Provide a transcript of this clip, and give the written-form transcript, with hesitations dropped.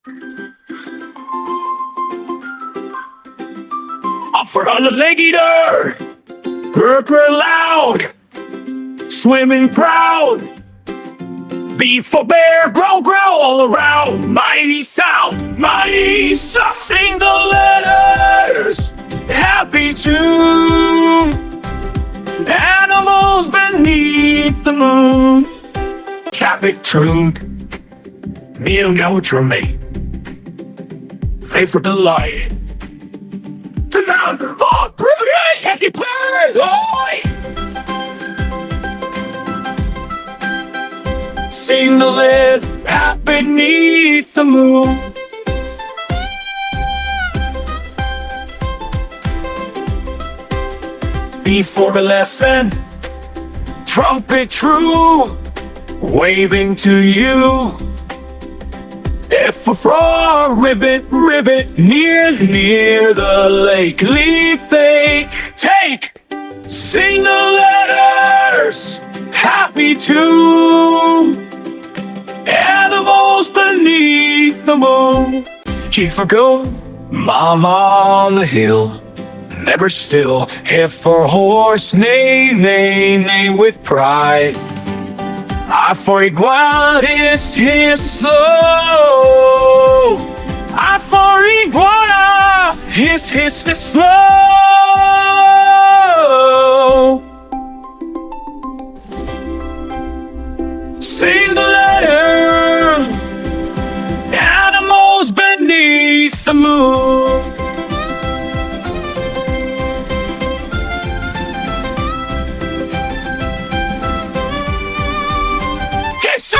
Up for on the leg eater, purr loud, swimming proud. B for bear, growl all around. Mighty sound, mighty sound. Sing the letters, happy tune. Animals beneath the moon. Capit trude, meal neutrally. Play for delight. The number of brilliant happy bird. Sing the lid, hat beneath the moon. B for elephant, trumpet true, waving to you. F for frog, ribbit, near the lake. Leap, take, sing the letters, happy tune. Animals beneath the moon. G for goat, mama on the hill, never still. F for horse, neigh with pride. I for iguana, hiss slow. I for iguana, hiss slow.